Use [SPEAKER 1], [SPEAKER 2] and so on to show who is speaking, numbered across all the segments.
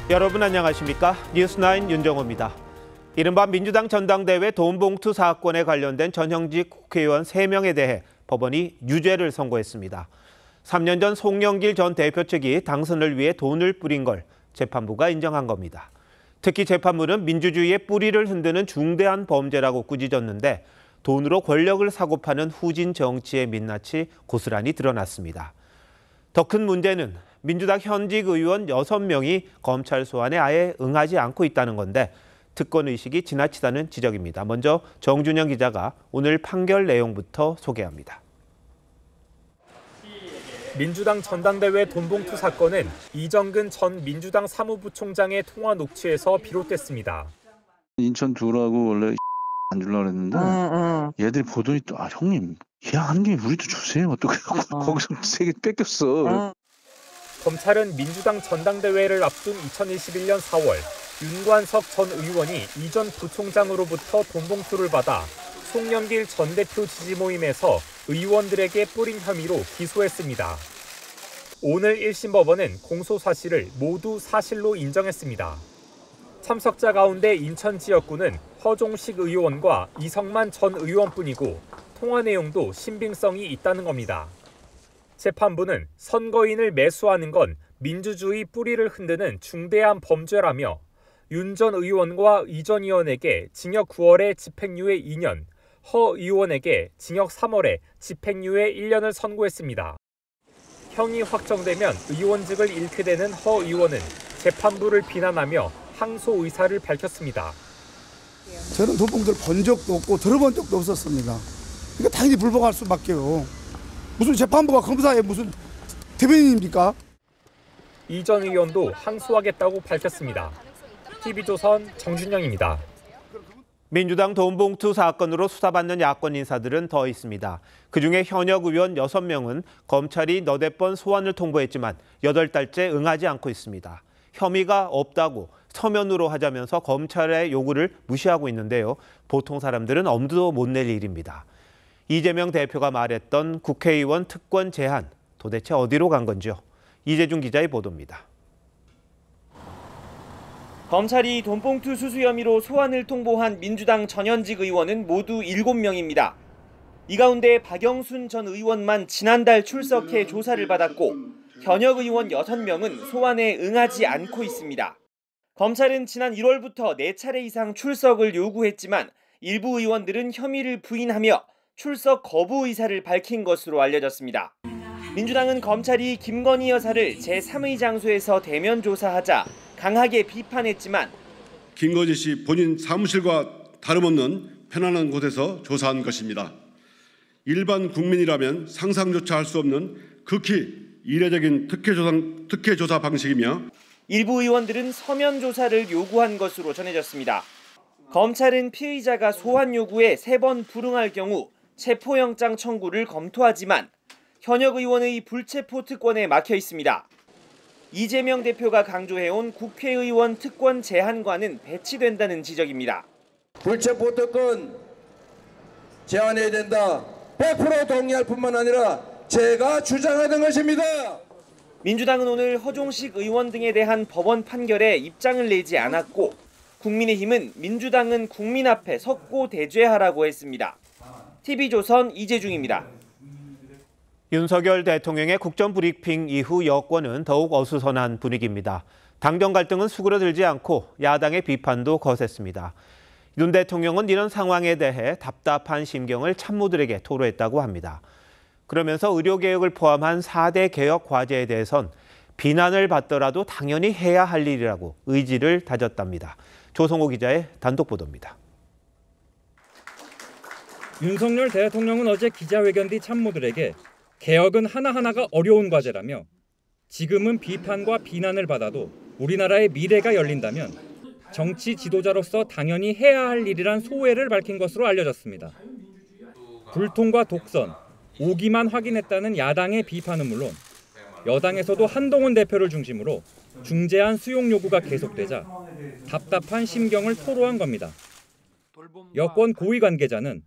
[SPEAKER 1] 여러분 안녕하십니까? 뉴스9 윤정호입니다. 이른바 민주당 전당대회 돈봉투 사건에 관련된 전현직 국회의원 3명에 대해 법원이 유죄를 선고했습니다. 3년 전 송영길 전 대표 측이 당선을 위해 돈을 뿌린 걸 재판부가 인정한 겁니다. 특히 재판부는 민주주의의 뿌리를 흔드는 중대한 범죄라고 꾸짖었는데 돈으로 권력을 사고 파는 후진 정치의 민낯이 고스란히 드러났습니다. 더 큰 문제는 민주당 현직 의원 6명이 검찰 소환에 아예 응하지 않고 있다는 건데 특권 의식이 지나치다는 지적입니다. 먼저 정준영 기자가 오늘 판결 내용부터 소개합니다.
[SPEAKER 2] 민주당 전당대회 돈봉투 사건은 이정근 전 민주당 사무부총장의 통화 녹취에서 비롯됐습니다.
[SPEAKER 3] 인천 두라고 원래 안 주려고 그랬는데 얘들이 보더니 또 형님 한 개 우리도 주세요. 또 거기서 3개 뺏겼어.
[SPEAKER 2] 검찰은 민주당 전당대회를 앞둔 2021년 4월 윤관석 전 의원이 이전 부총장으로부터 돈봉투를 받아 송영길 전 대표 지지 모임에서 의원들에게 뿌린 혐의로 기소했습니다. 오늘 1심 법원은 공소 사실을 모두 사실로 인정했습니다. 참석자 가운데 인천 지역구는 허종식 의원과 이성만 전 의원뿐이고 통화 내용도 신빙성이 있다는 겁니다. 재판부는 선거인을 매수하는 건 민주주의 뿌리를 흔드는 중대한 범죄라며 윤 전 의원과 이 전 의원에게 징역 9월에 집행유예 2년, 허 의원에게 징역 3월에 집행유예 1년을 선고했습니다. 형이 확정되면 의원직을 잃게 되는 허 의원은 재판부를 비난하며 항소 의사를 밝혔습니다.
[SPEAKER 4] 저는 돈봉투를 본 적도 없고 들어본 적도 없었습니다. 그러니까 당연히 불복할 수밖에요. 무슨 재판부가 검사의 무슨 대변인입니까?
[SPEAKER 2] 이 전 의원도 항소하겠다고 밝혔습니다. TV조선 정준영입니다.
[SPEAKER 1] 민주당 돈봉투 사건으로 수사받는 야권 인사들은 더 있습니다. 그중에 현역 의원 6명은 검찰이 너댓 번 소환을 통보했지만 8달째 응하지 않고 있습니다. 혐의가 없다고 서면으로 하자면서 검찰의 요구를 무시하고 있는데요. 보통 사람들은 엄두도 못 낼 일입니다. 이재명 대표가 말했던 국회의원 특권 제한, 도대체 어디로 간 건지요? 이재준 기자의 보도입니다.
[SPEAKER 5] 검찰이 돈봉투 수수 혐의로 소환을 통보한 민주당 전현직 의원은 모두 7명입니다. 이 가운데 박영순 전 의원만 지난달 출석해 조사를 받았고 현역 의원 6명은 소환에 응하지 않고 있습니다. 검찰은 지난 1월부터 4차례 이상 출석을 요구했지만 일부 의원들은 혐의를 부인하며 출석 거부 의사를 밝힌 것으로 알려졌습니다. 민주당은 검찰이 김건희 여사를 제3의 장소에서 대면 조사하자 강하게 비판했지만
[SPEAKER 6] 김건희 씨 본인 사무실과 다름없는 편안한 곳에서 조사한 것입니다. 일반 국민이라면 상상조차 할 수 없는 극히 이례적인 특혜 조사 방식이며
[SPEAKER 5] 일부 의원들은 서면 조사를 요구한 것으로 전해졌습니다. 검찰은 피의자가 소환 요구에 3번 불응할 경우 체포영장 청구를 검토하지만 현역 의원의 불체포 특권에 막혀 있습니다. 이재명 대표가 강조해온 국회의원 특권 제한과는 배치된다는 지적입니다.
[SPEAKER 7] 불체포 특권 제한해야 된다. 100% 동의할 뿐만 아니라 제가 주장하는 것입니다.
[SPEAKER 5] 민주당은 오늘 허종식 의원 등에 대한 법원 판결에 입장을 내지 않았고 국민의힘은 민주당은 국민 앞에 섰고 대죄하라고 했습니다. TV조선 이재중입니다.
[SPEAKER 1] 윤석열 대통령의 국정 브리핑 이후 여권은 더욱 어수선한 분위기입니다. 당정 갈등은 수그러들지 않고 야당의 비판도 거셌습니다. 윤 대통령은 이런 상황에 대해 답답한 심경을 참모들에게 토로했다고 합니다. 그러면서 의료개혁을 포함한 4대 개혁 과제에 대해선 비난을 받더라도 당연히 해야 할 일이라고 의지를 다졌답니다. 조성호 기자의 단독 보도입니다.
[SPEAKER 8] 윤석열 대통령은 어제 기자회견 뒤 참모들에게 개혁은 하나하나가 어려운 과제라며 지금은 비판과 비난을 받아도 우리나라의 미래가 열린다면 정치 지도자로서 당연히 해야 할 일이란 소회를 밝힌 것으로 알려졌습니다. 불통과 독선, 오기만 확인했다는 야당의 비판은 물론 여당에서도 한동훈 대표를 중심으로 중재안 수용 요구가 계속되자 답답한 심경을 토로한 겁니다. 여권 고위 관계자는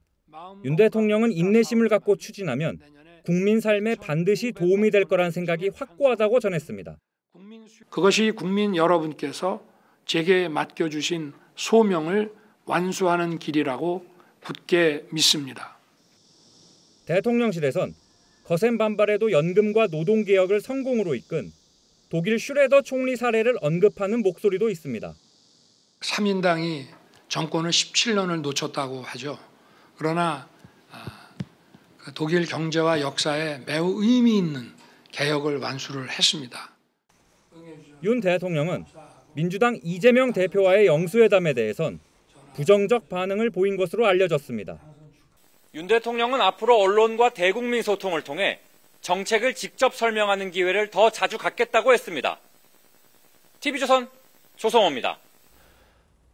[SPEAKER 8] 윤 대통령은 인내심을 갖고 추진하면 국민 삶에 반드시 도움이 될 거란 생각이 확고하다고 전했습니다.
[SPEAKER 9] 그것이 국민 여러분께서 제게 맡겨주신 소명을 완수하는 길이라고 굳게 믿습니다.
[SPEAKER 8] 대통령실에선 거센 반발에도 연금과 노동개혁을 성공으로 이끈 독일 슈레더 총리 사례를 언급하는 목소리도 있습니다.
[SPEAKER 9] 3인당이 정권을 17년을 놓쳤다고 하죠. 그러나 독일 경제와 역사에 매우 의미 있는 개혁을 완수를 했습니다.
[SPEAKER 8] 윤 대통령은 민주당 이재명 대표와의 영수회담에 대해선 부정적 반응을 보인 것으로 알려졌습니다.
[SPEAKER 5] 윤 대통령은 앞으로 언론과 대국민 소통을 통해 정책을 직접 설명하는 기회를 더 자주 갖겠다고 했습니다. TV조선 조성호입니다.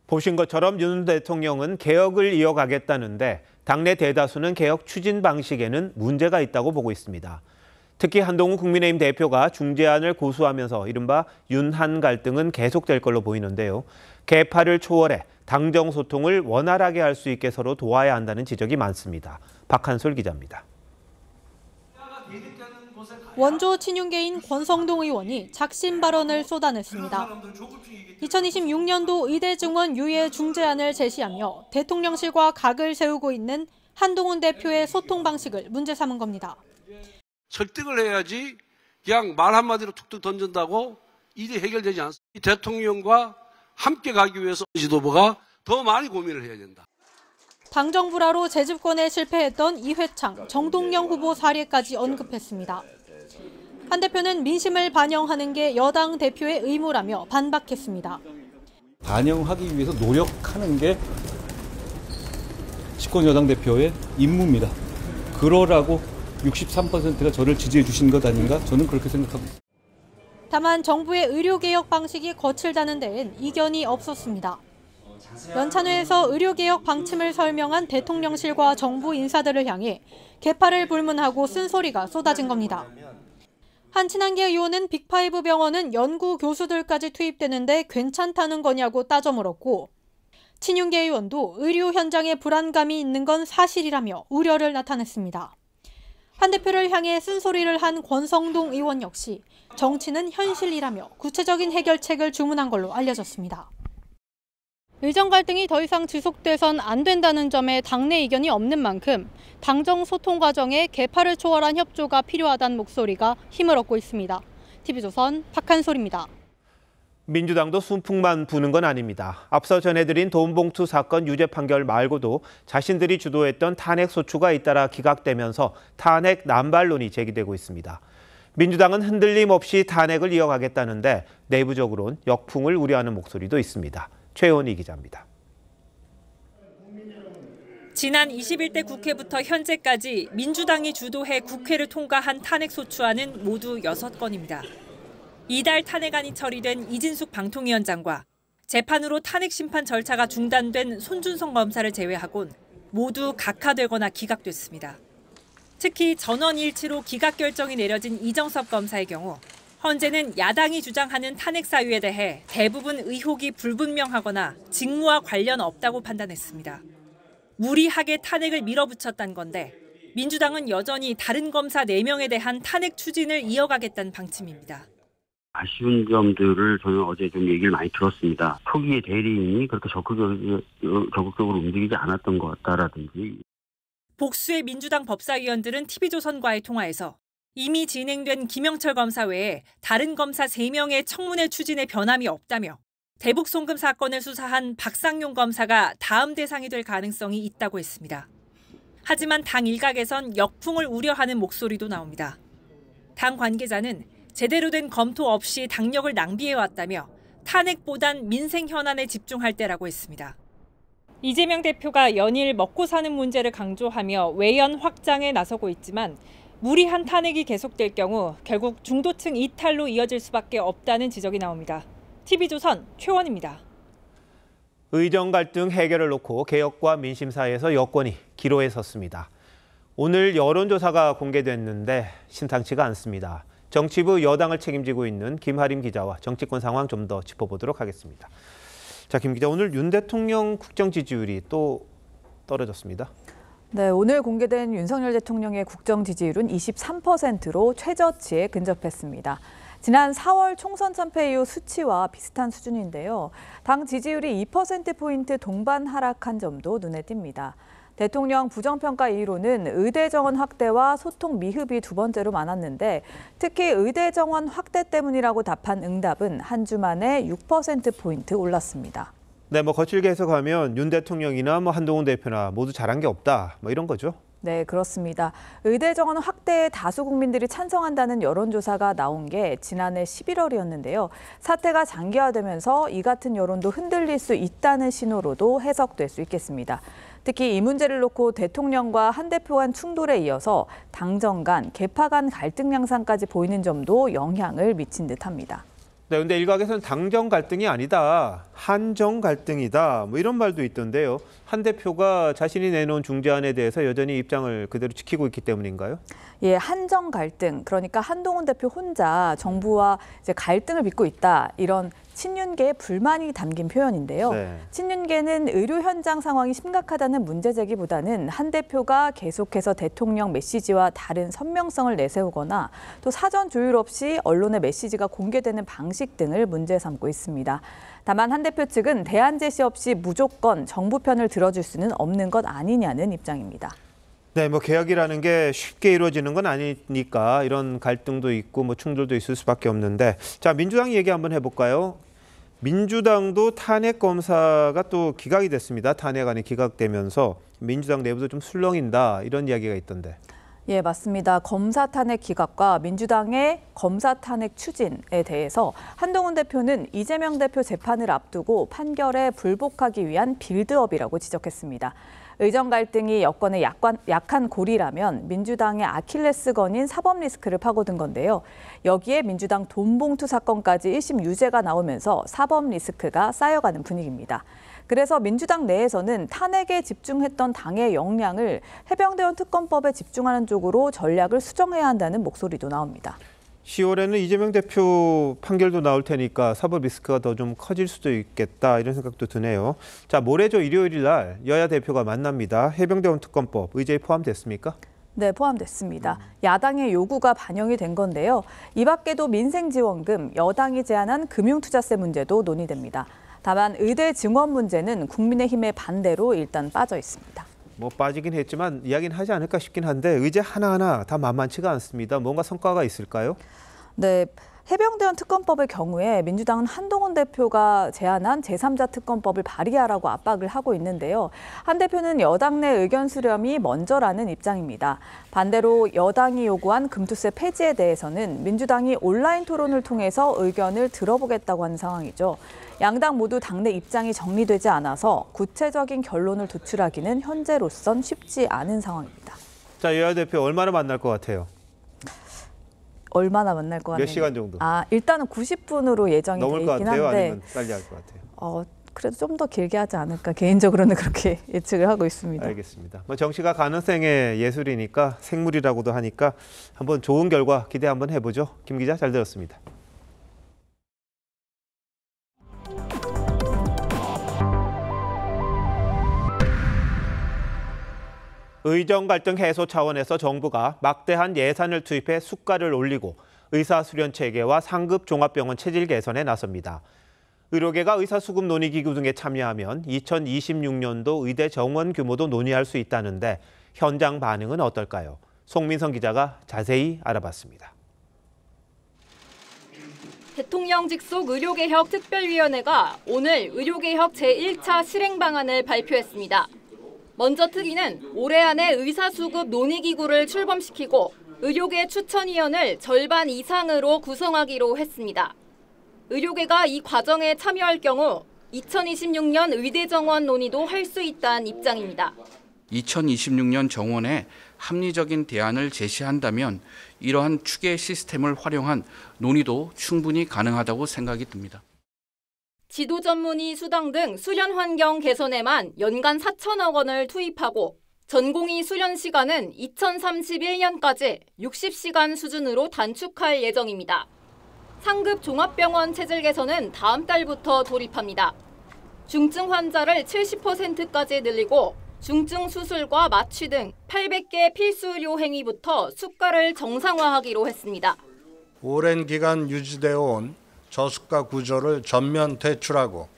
[SPEAKER 1] 보신 것처럼 윤 대통령은 개혁을 이어가겠다는데 당내 대다수는 개혁 추진 방식에는 문제가 있다고 보고 있습니다. 특히 한동훈 국민의힘 대표가 중재안을 고수하면서 이른바 윤한 갈등은 계속될 걸로 보이는데요. 계파를 초월해 당정 소통을 원활하게 할 수 있게 서로 도와야 한다는 지적이 많습니다. 박한솔 기자입니다.
[SPEAKER 10] 원조 친윤계인 권성동 의원이 작심 발언을 쏟아냈습니다. 2026년도 의대 증원 유예 중재안을 제시하며 대통령실과 각을 세우고 있는 한동훈 대표의 소통 방식을 문제 삼은 겁니다.
[SPEAKER 11] 설득을 해야지 그냥 말 한마디로 툭툭 던진다고 일이 해결되지 않습니다. 대통령과 함께 가기 위해서 지도부가 더 많이 고민을 해야 된다.
[SPEAKER 10] 당정 불화로 재집권에 실패했던 이회창, 정동영 후보 사례까지 언급했습니다. 한 대표는 민심을 반영하는 게 여당 대표의 의무라며 반박했습니다.
[SPEAKER 12] 반영하기 위해서 노력하는 게 집권 여당 대표의 임무입니다. 그러라고 63%가 저를 지지해 주신 것 아닌가? 저는 그렇게 생각합니다.
[SPEAKER 10] 다만 정부의 의료개혁 방식이 거칠다는 데엔 이견이 없었습니다. 연찬회에서 의료개혁 방침을 설명한 대통령실과 정부 인사들을 향해 계파를 불문하고 쓴소리가 쏟아진 겁니다. 한 친한계 의원은 빅5 병원은 연구 교수들까지 투입되는데 괜찮다는 거냐고 따져 물었고, 친윤계 의원도 의료 현장에 불안감이 있는 건 사실이라며 우려를 나타냈습니다. 한 대표를 향해 쓴소리를 한 권성동 의원 역시 정치는 현실이라며 구체적인 해결책을 주문한 걸로 알려졌습니다. 의정 갈등이 더 이상 지속돼선 안 된다는 점에 당내 이견이 없는 만큼 당정 소통 과정에 계파를 초월한 협조가 필요하다는 목소리가 힘을 얻고 있습니다. TV조선 박한솔입니다.
[SPEAKER 1] 민주당도 순풍만 부는 건 아닙니다. 앞서 전해드린 돈봉투 사건 유죄 판결 말고도 자신들이 주도했던 탄핵 소추가 잇따라 기각되면서 탄핵 남발론이 제기되고 있습니다. 민주당은 흔들림 없이 탄핵을 이어가겠다는데 내부적으로는 역풍을 우려하는 목소리도 있습니다. 최원희 기자입니다.
[SPEAKER 13] 지난 21대 국회부터 현재까지 민주당이 주도해 국회를 통과한 탄핵소추안은 모두 6건입니다. 이달 탄핵안이 처리된 이진숙 방통위원장과 재판으로 탄핵 심판 절차가 중단된 손준성 검사를 제외하곤 모두 각하되거나 기각됐습니다. 특히 전원 일치로 기각 결정이 내려진 이정섭 검사의 경우 현재는 야당이 주장하는 탄핵 사유에 대해 대부분 의혹이 불분명하거나 직무와 관련 없다고 판단했습니다. 무리하게 탄핵을 밀어붙였다는 건데 민주당은 여전히 다른 검사 4명에 대한 탄핵 추진을 이어가겠다는 방침입니다.
[SPEAKER 14] 아쉬운 점들을 저는 어제 좀 얘기를 많이 들었습니다. 초기에 대리인이 그렇게 적극적으로 움직이지 않았던 것 같다라든지.
[SPEAKER 13] 복수의 민주당 법사위원들은 TV조선과의 통화에서 이미 진행된 김영철 검사 외에 다른 검사 3명의 청문회 추진에 변함이 없다며 대북 송금 사건을 수사한 박상용 검사가 다음 대상이 될 가능성이 있다고 했습니다. 하지만 당 일각에선 역풍을 우려하는 목소리도 나옵니다. 당 관계자는 제대로 된 검토 없이 당력을 낭비해왔다며 탄핵보단 민생 현안에 집중할 때라고 했습니다. 이재명 대표가 연일 먹고 사는 문제를 강조하며 외연 확장에 나서고 있지만 무리한 탄핵이 계속될 경우 결국 중도층 이탈로 이어질 수밖에 없다는 지적이 나옵니다. TV조선 최원입니다.
[SPEAKER 1] 의정 갈등 해결을 놓고 개혁과 민심 사이에서 여권이 기로에 섰습니다. 오늘 여론조사가 공개됐는데 심상치가 않습니다. 정치부 여당을 책임지고 있는 김하림 기자와 정치권 상황 좀 더 짚어보도록 하겠습니다. 자, 김 기자, 오늘 윤 대통령 국정 지지율이 또 떨어졌습니다.
[SPEAKER 15] 네, 오늘 공개된 윤석열 대통령의 국정 지지율은 23%로 최저치에 근접했습니다. 지난 4월 총선 참패 이후 수치와 비슷한 수준인데요. 당 지지율이 2%포인트 동반 하락한 점도 눈에 띕니다. 대통령 부정평가 이유로는 의대 정원 확대와 소통 미흡이 두 번째로 많았는데 특히 의대 정원 확대 때문이라고 답한 응답은 한 주 만에 6%포인트 올랐습니다.
[SPEAKER 1] 네, 거칠게 해석하면 윤 대통령이나 한동훈 대표나 모두 잘한 게 없다, 이런 거죠.
[SPEAKER 15] 네, 그렇습니다. 의대 정원 확대에 다수 국민들이 찬성한다는 여론조사가 나온 게 지난해 11월이었는데요. 사태가 장기화되면서 이 같은 여론도 흔들릴 수 있다는 신호로도 해석될 수 있겠습니다. 특히 이 문제를 놓고 대통령과 한 대표 간 충돌에 이어서 당정 간, 계파 간 갈등 양상까지 보이는 점도 영향을 미친 듯합니다.
[SPEAKER 1] 네, 근데 일각에서는 당정 갈등이 아니다, 한정 갈등이다, 이런 말도 있던데요. 한 대표가 자신이 내놓은 중재안에 대해서 여전히 입장을 그대로 지키고 있기 때문인가요?
[SPEAKER 15] 예, 한정 갈등, 그러니까 한동훈 대표 혼자 정부와 이제 갈등을 빚고 있다, 이런 친윤계의 불만이 담긴 표현인데요. 네. 친윤계는 의료 현장 상황이 심각하다는 문제 제기보다는 한 대표가 계속해서 대통령 메시지와 다른 선명성을 내세우거나 또 사전 조율 없이 언론의 메시지가 공개되는 방식 등을 문제 삼고 있습니다. 다만 한 대표 측은 대안 제시 없이 무조건 정부 편을 들어줄 수는 없는 것 아니냐는 입장입니다.
[SPEAKER 1] 네, 개혁이라는 게 쉽게 이루어지는 건 아니니까 이런 갈등도 있고 충돌도 있을 수밖에 없는데, 자, 민주당 얘기 한번 해볼까요? 민주당도 탄핵 검사가 또 기각이 됐습니다. 탄핵안이 기각되면서 민주당 내부도 좀 술렁인다, 이런 이야기가 있던데.
[SPEAKER 15] 예, 맞습니다. 검사 탄핵 기각과 민주당의 검사 탄핵 추진에 대해서 한동훈 대표는 이재명 대표 재판을 앞두고 판결에 불복하기 위한 빌드업이라고 지적했습니다. 의정 갈등이 여권의 약한 고리라면 민주당의 아킬레스건인 사법 리스크를 파고든 건데요. 여기에 민주당 돈봉투 사건까지 1심 유죄가 나오면서 사법 리스크가 쌓여가는 분위기입니다. 그래서 민주당 내에서는 탄핵에 집중했던 당의 역량을 해병대원 특검법에 집중하는 쪽으로 전략을 수정해야 한다는 목소리도 나옵니다.
[SPEAKER 1] 10월에는 이재명 대표 판결도 나올 테니까 사법 리스크가 더 좀 커질 수도 있겠다, 이런 생각도 드네요. 자, 모레죠, 일요일 날 여야 대표가 만납니다. 해병대원 특검법 의제에 포함됐습니까?
[SPEAKER 15] 네, 포함됐습니다. 야당의 요구가 반영이 된 건데요. 이 밖에도 민생지원금, 여당이 제안한 금융투자세 문제도 논의됩니다. 다만 의대 증원 문제는 국민의힘의 반대로 일단 빠져 있습니다.
[SPEAKER 1] 빠지긴 했지만 이야기는 하지 않을까 싶긴 한데 의제 하나하나 다 만만치가 않습니다. 뭔가 성과가 있을까요?
[SPEAKER 15] 네, 해병대원 특검법의 경우에 민주당은 한동훈 대표가 제안한 제3자 특검법을 발의하라고 압박을 하고 있는데요. 한 대표는 여당 내 의견 수렴이 먼저라는 입장입니다. 반대로 여당이 요구한 금투세 폐지에 대해서는 민주당이 온라인 토론을 통해서 의견을 들어보겠다고 하는 상황이죠. 양당 모두 당내 입장이 정리되지 않아서 구체적인 결론을 도출하기는 현재로선 쉽지 않은 상황입니다.
[SPEAKER 1] 자, 여야 대표 얼마나 만날 것 같아요?
[SPEAKER 15] 얼마나 만날 것 같나요?
[SPEAKER 1] 몇 시간 정도?
[SPEAKER 15] 일단은 90분으로 예정이 돼 있긴 한데.
[SPEAKER 1] 넘을 것 같아요? 아니면 빨리 할 것 같아요?
[SPEAKER 15] 그래도 좀 더 길게 하지 않을까, 개인적으로는 그렇게 예측을 하고 있습니다.
[SPEAKER 1] 알겠습니다. 정치가 가능성의 예술이니까, 생물이라고도 하니까 한번 좋은 결과 기대 한번 해보죠. 김 기자, 잘 들었습니다. 의정 갈등 해소 차원에서 정부가 막대한 예산을 투입해 수가를 올리고 의사수련 체계와 상급 종합병원 체질 개선에 나섭니다. 의료계가 의사수급 논의기구 등에 참여하면 2026년도 의대 정원 규모도 논의할 수 있다는데 현장 반응은 어떨까요? 송민성 기자가 자세히 알아봤습니다.
[SPEAKER 16] 대통령 직속 의료개혁 특별위원회가 오늘 의료개혁 제1차 실행 방안을 발표했습니다. 먼저 특위는 올해 안에 의사수급 논의기구를 출범시키고 의료계 추천위원을 절반 이상으로 구성하기로 했습니다. 의료계가 이 과정에 참여할 경우 2026년 의대 정원 논의도 할 수 있다는 입장입니다.
[SPEAKER 17] 2026년 정원에 합리적인 대안을 제시한다면 이러한 추계 시스템을 활용한 논의도 충분히 가능하다고 생각이 듭니다.
[SPEAKER 16] 지도 전문의 수당 등 수련 환경 개선에만 연간 4천억 원을 투입하고 전공의 수련 시간은 2031년까지 60시간 수준으로 단축할 예정입니다. 상급 종합병원 체질 개선은 다음 달부터 돌입합니다. 중증 환자를 70%까지 늘리고 중증 수술과 마취 등 800개 필수 의료 행위부터 수가를 정상화하기로 했습니다.
[SPEAKER 18] 오랜 기간 유지되어 온 저수가 구조를 전면 퇴출하고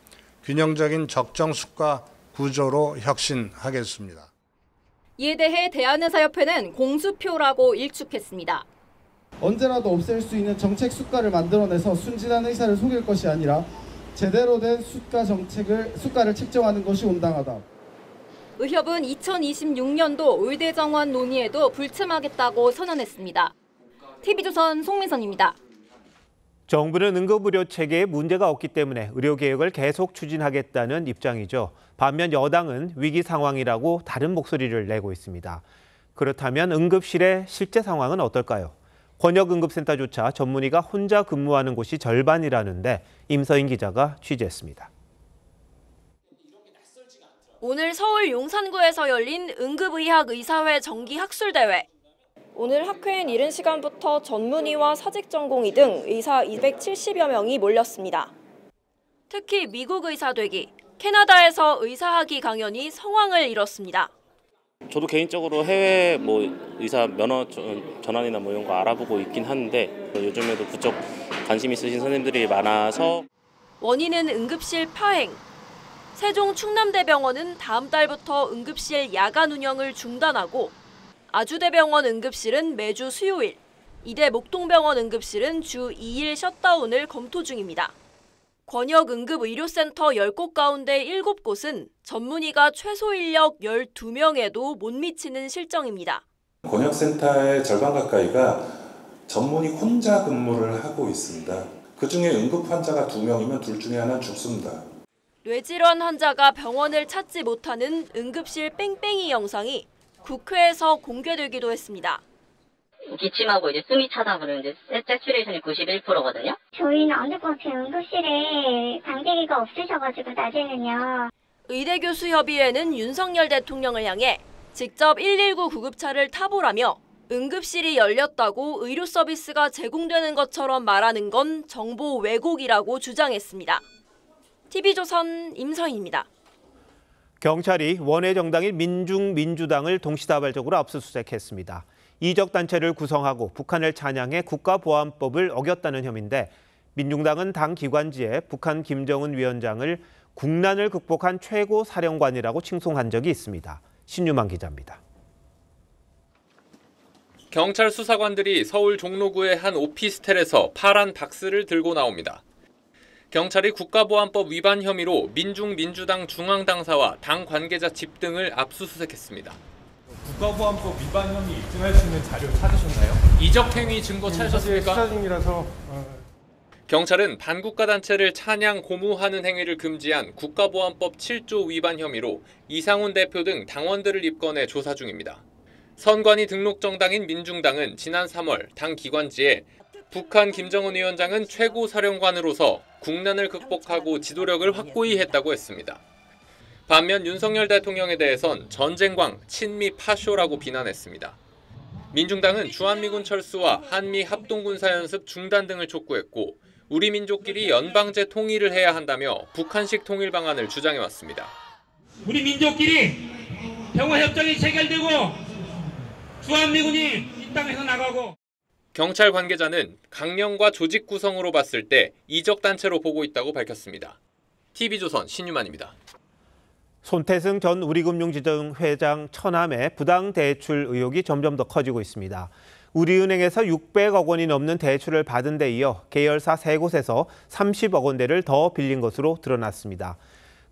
[SPEAKER 18] 균형적인 적정수가 구조로 혁신하겠습니다.
[SPEAKER 16] 이에 대해 대한의사협회는 공수표라고 일축했습니다.
[SPEAKER 19] 언제라도 없앨 수 있는 정책 수가를 만들어내서 순진한 의사를 속일 것이 아니라 제대로 된 수가를 책정하는 것이 온당하다.
[SPEAKER 16] 의협은 2026년도 의대 정원 논의에도 불참하겠다고 선언했습니다. TV조선 송민선입니다.
[SPEAKER 1] 정부는 응급의료 체계에 문제가 없기 때문에 의료개혁을 계속 추진하겠다는 입장이죠. 반면 여당은 위기 상황이라고 다른 목소리를 내고 있습니다. 그렇다면 응급실의 실제 상황은 어떨까요? 권역응급센터조차 전문의가 혼자 근무하는 곳이 절반이라는데 임서인 기자가 취재했습니다.
[SPEAKER 20] 오늘 서울 용산구에서 열린 응급의학 의사회 정기학술대회. 오늘 학회엔 이른 시간부터 전문의와 사직전공의 등 의사 270여 명이 몰렸습니다. 특히 미국 의사 되기, 캐나다에서 의사학위 강연이 성황을 이뤘습니다.
[SPEAKER 21] 저도 개인적으로 해외 의사 면허 전환이나 이런 거 알아보고 있긴 한데 요즘에도 부쩍 관심 있으신 선생님들이 많아서.
[SPEAKER 20] 원인은 응급실 파행. 세종 충남대병원은 다음 달부터 응급실 야간 운영을 중단하고 아주대병원 응급실은 매주 수요일, 이대 목동병원 응급실은 주 2일 셧다운을 검토 중입니다. 권역응급의료센터 10곳 가운데 7곳은 전문의가 최소 인력 12명에도 못 미치는 실정입니다.
[SPEAKER 22] 권역센터의 절반 가까이가 전문의 혼자 근무를 하고 있습니다. 그중에 응급 환자가 2명이면 둘 중에 하나는 죽습니다.
[SPEAKER 20] 뇌질환 환자가 병원을 찾지 못하는 응급실 뺑뺑이 영상이 국회에서 공개되기도 했습니다.
[SPEAKER 23] 기침하고 이제 숨이 차다 그러는데 세츄레이션이 91%거든요.
[SPEAKER 24] 저희는 안 될 것 같아요. 응급실에 방대기가 없으셔가지고 낮에는요.
[SPEAKER 20] 의대교수협의회는 윤석열 대통령을 향해 직접 119 구급차를 타보라며 응급실이 열렸다고 의료 서비스가 제공되는 것처럼 말하는 건 정보 왜곡이라고 주장했습니다. TV조선 임서인입니다.
[SPEAKER 1] 경찰이 원외 정당인 민중민주당을 동시다발적으로 압수수색했습니다. 이적 단체를 구성하고 북한을 찬양해 국가보안법을 어겼다는 혐의인데 민중당은 당 기관지에 북한 김정은 위원장을 국난을 극복한 최고 사령관이라고 칭송한 적이 있습니다. 신유만 기자입니다.
[SPEAKER 2] 경찰 수사관들이 서울 종로구의 한 오피스텔에서 파란 박스를 들고 나옵니다. 경찰이 국가보안법 위반 혐의로 민중민주당 중앙당사와 당 관계자 집 등을 압수수색했습니다.
[SPEAKER 25] 국가보안법 위반 혐의 입증할 수 있는 자료 찾으셨나요?
[SPEAKER 2] 이적행위 증거 찾으셨습니까?
[SPEAKER 25] 수사 중이라서.
[SPEAKER 2] 경찰은 반국가 단체를 찬양 고무하는 행위를 금지한 국가보안법 7조 위반 혐의로 이상훈 대표 등 당원들을 입건해 조사 중입니다. 선관위 등록 정당인 민중당은 지난 3월 당 기관지에 북한 김정은 위원장은 최고 사령관으로서 국난을 극복하고 지도력을 확고히 했다고 했습니다. 반면 윤석열 대통령에 대해선 전쟁광, 친미 파쇼라고 비난했습니다. 민중당은 주한미군 철수와 한미 합동군사연습 중단 등을 촉구했고 우리 민족끼리 연방제 통일을 해야 한다며 북한식 통일 방안을 주장해왔습니다.
[SPEAKER 26] 우리 민족끼리 평화협정이 체결되고 주한미군이 이 땅에서 나가고.
[SPEAKER 2] 경찰 관계자는 강령과 조직 구성으로 봤을 때 이적 단체로 보고 있다고 밝혔습니다. TV조선 신유만입니다.
[SPEAKER 1] 손태승 전 우리금융지정 회장 처남의 부당 대출 의혹이 점점 더 커지고 있습니다. 우리은행에서 600억 원이 넘는 대출을 받은 데 이어 계열사 3곳에서 30억 원대를 더 빌린 것으로 드러났습니다.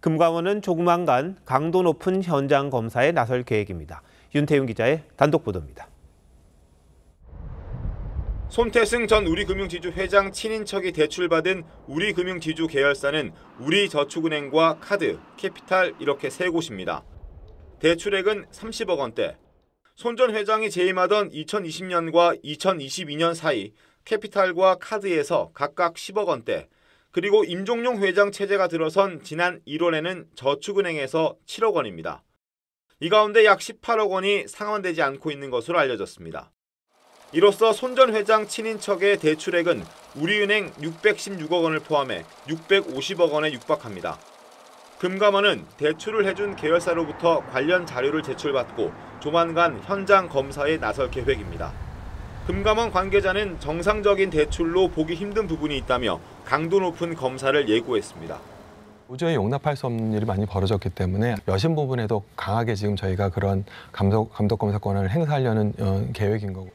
[SPEAKER 1] 금감원은 조만간 강도 높은 현장 검사에 나설 계획입니다. 윤태윤 기자의 단독 보도입니다.
[SPEAKER 27] 손태승 전 우리금융지주 회장 친인척이 대출받은 우리금융지주 계열사는 우리저축은행과 카드, 캐피탈 이렇게 3곳입니다. 대출액은 30억 원대. 손 전 회장이 재임하던 2020년과 2022년 사이 캐피탈과 카드에서 각각 10억 원대, 그리고 임종용 회장 체제가 들어선 지난 1월에는 저축은행에서 7억 원입니다. 이 가운데 약 18억 원이 상환되지 않고 있는 것으로 알려졌습니다. 이로써 손 전 회장 친인척의 대출액은 우리은행 616억 원을 포함해 650억 원에 육박합니다. 금감원은 대출을 해준 계열사로부터 관련 자료를 제출받고 조만간 현장 검사에 나설 계획입니다. 금감원 관계자는 정상적인 대출로 보기 힘든 부분이 있다며 강도 높은 검사를 예고했습니다.
[SPEAKER 3] 도저히 용납할 수 없는 일이 많이 벌어졌기 때문에 여신 부분에도 강하게 지금 저희가 그런 감독 검사권을 행사하려는 계획인 거고.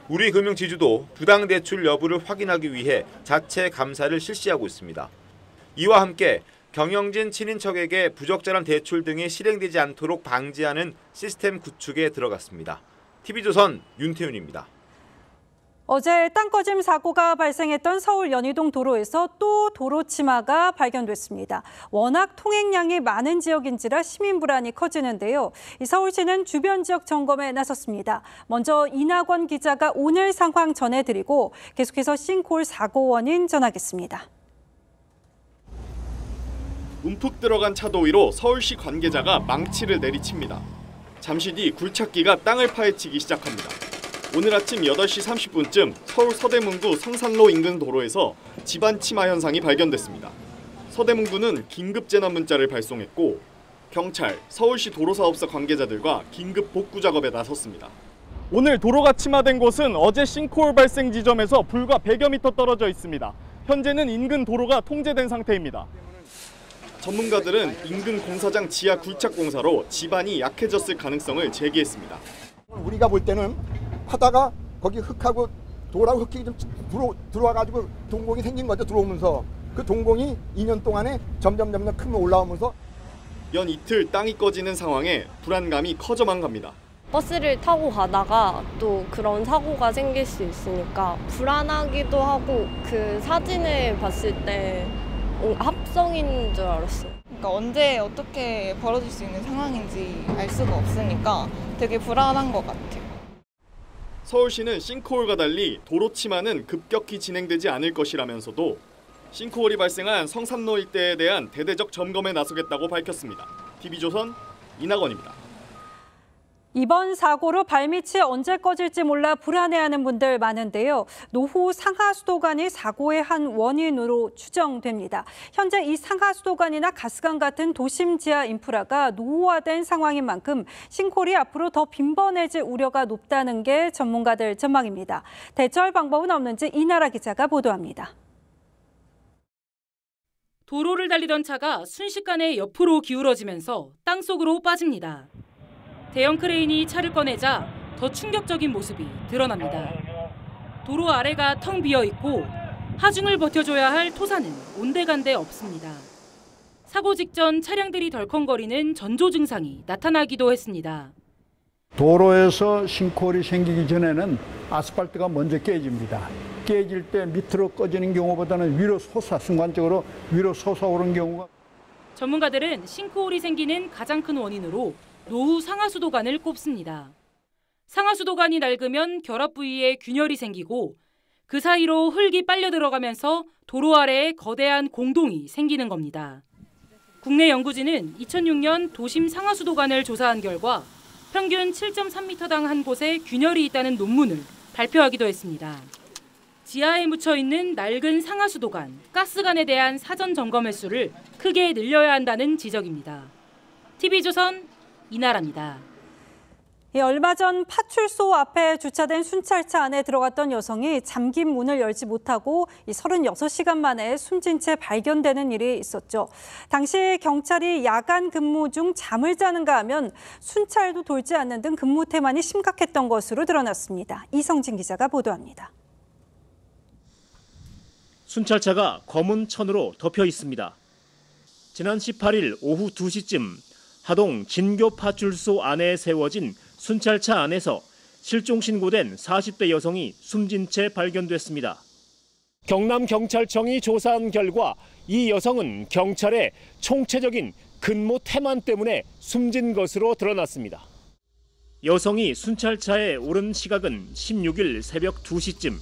[SPEAKER 27] 우리금융지주도 부당 대출 여부를 확인하기 위해 자체 감사를 실시하고 있습니다. 이와 함께 경영진 친인척에게 부적절한 대출 등이 실행되지 않도록 방지하는 시스템 구축에 들어갔습니다. TV조선 윤태윤입니다.
[SPEAKER 10] 어제 땅꺼짐 사고가 발생했던 서울 연희동 도로에서 또 도로 치마가 발견됐습니다. 워낙 통행량이 많은 지역인지라 시민 불안이 커지는데요. 서울시는 주변 지역 점검에 나섰습니다. 먼저 이낙원 기자가 오늘 상황 전해드리고 계속해서 싱크홀 사고 원인 전하겠습니다.
[SPEAKER 4] 움푹 들어간 차도 위로 서울시 관계자가 망치를 내리칩니다. 잠시 뒤 굴착기가 땅을 파헤치기 시작합니다. 오늘 아침 8시 30분쯤 서울 서대문구 성산로 인근 도로에서 집안 치마 현상이 발견됐습니다. 서대문구는 긴급 재난 문자를 발송했고 경찰, 서울시 도로사업사 관계자들과 긴급 복구 작업에 나섰습니다.
[SPEAKER 5] 오늘 도로가 침하된 곳은 어제 싱크홀 발생 지점에서 불과 100여 미터 떨어져 있습니다. 현재는 인근 도로가 통제된 상태입니다.
[SPEAKER 4] 전문가들은 인근 공사장 지하 굴착 공사로 지반이 약해졌을 가능성을 제기했습니다.
[SPEAKER 6] 우리가 볼 때는 하다가 거기 흙하고 돌하고 흙이 좀 들어와가지고 동공이 생긴 거죠. 들어오면서 그 동공이 2년 동안에 점점 크면 올라오면서
[SPEAKER 4] 연 이틀 땅이 꺼지는 상황에 불안감이 커져만 갑니다.
[SPEAKER 7] 버스를 타고 가다가 또 그런 사고가 생길 수 있으니까 불안하기도 하고 그 사진을 봤을 때 합성인 줄 알았어요.
[SPEAKER 8] 그러니까 언제 어떻게 벌어질 수 있는 상황인지 알 수가 없으니까 되게 불안한 것 같아요.
[SPEAKER 4] 서울시는 싱크홀과 달리 도로 치마는 급격히 진행되지 않을 것이라면서도 싱크홀이 발생한 성산로 일대에 대한 대대적 점검에 나서겠다고 밝혔습니다. TV조선 이낙원입니다.
[SPEAKER 10] 이번 사고로 발밑이 언제 꺼질지 몰라 불안해하는 분들 많은데요. 노후 상하수도관이 사고의 한 원인으로 추정됩니다. 현재 이 상하수도관이나 가스관 같은 도심 지하 인프라가 노후화된 상황인 만큼 싱크홀이 앞으로 더 빈번해질 우려가 높다는 게 전문가들 전망입니다. 대처할 방법은 없는지 이나라 기자가 보도합니다.
[SPEAKER 9] 도로를 달리던 차가 순식간에 옆으로 기울어지면서 땅속으로 빠집니다. 대형 크레인이 차를 꺼내자 더 충격적인 모습이 드러납니다. 도로 아래가 텅 비어 있고 하중을 버텨줘야 할 토사는 온데간데 없습니다. 사고 직전 차량들이 덜컹거리는 전조 증상이 나타나기도 했습니다.
[SPEAKER 28] 도로에서 싱크홀이 생기기 전에는 아스팔트가 먼저 깨집니다. 깨질 때 밑으로 꺼지는 경우보다는 위로 순간적으로 위로 솟아오르는 경우가.
[SPEAKER 9] 전문가들은 싱크홀이 생기는 가장 큰 원인으로 노후 상하수도관을 꼽습니다. 상하수도관이 낡으면 결합 부위에 균열이 생기고 그 사이로 흙이 빨려 들어가면서 도로 아래에 거대한 공동이 생기는 겁니다. 국내 연구진은 2006년 도심 상하수도관을 조사한 결과 평균 7.3m당 한 곳에 균열이 있다는 논문을 발표하기도 했습니다. 지하에 묻혀 있는 낡은 상하수도관, 가스관에 대한 사전 점검 횟수를 크게 늘려야 한다는 지적입니다. TV조선 이나라입니다.
[SPEAKER 10] 얼마 전 파출소 앞에 주차된 순찰차 안에 들어갔던 여성이 잠긴 문을 열지 못하고 36시간 만에 숨진 채 발견되는 일이 있었죠. 당시 경찰이 야간 근무 중 잠을 자는가 하면 순찰도 돌지 않는 등 근무 태만이 심각했던 것으로 드러났습니다. 이성진 기자가 보도합니다.
[SPEAKER 29] 순찰차가 검은 천으로 덮여 있습니다. 지난 18일 오후 2시쯤 하동 진교 파출소 안에 세워진 순찰차 안에서 실종 신고된 40대 여성이 숨진 채 발견됐습니다. 경남경찰청이 조사한 결과 이 여성은 경찰의 총체적인 근무 태만 때문에 숨진 것으로 드러났습니다. 여성이 순찰차에 오른 시각은 16일 새벽 2시쯤.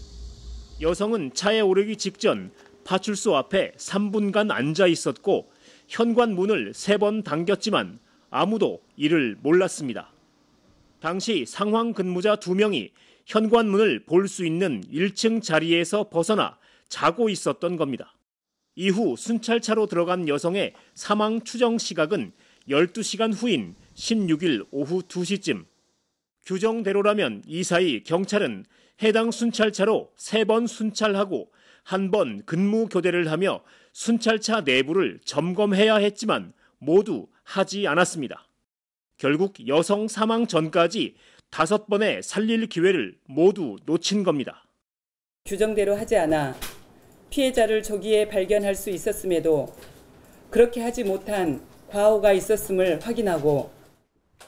[SPEAKER 29] 여성은 차에 오르기 직전 파출소 앞에 3분간 앉아 있었고 현관문을 3번 당겼지만 아무도 이를 몰랐습니다. 당시 상황 근무자 2명이 현관문을 볼 수 있는 1층 자리에서 벗어나 자고 있었던 겁니다. 이후 순찰차로 들어간 여성의 사망 추정 시각은 12시간 후인 16일 오후 2시쯤. 규정대로라면 이 사이 경찰은 해당 순찰차로 3번 순찰하고 1번 근무 교대를 하며 순찰차 내부를 점검해야 했지만 모두 하지 않았습니다. 결국 여성 사망 전까지 5번의 살릴 기회를 모두 놓친 겁니다.
[SPEAKER 11] 규정대로 하지 않아 피해자를 조기에 발견할 수 있었음에도 그렇게 하지 못한 과오가 있었음을 확인하고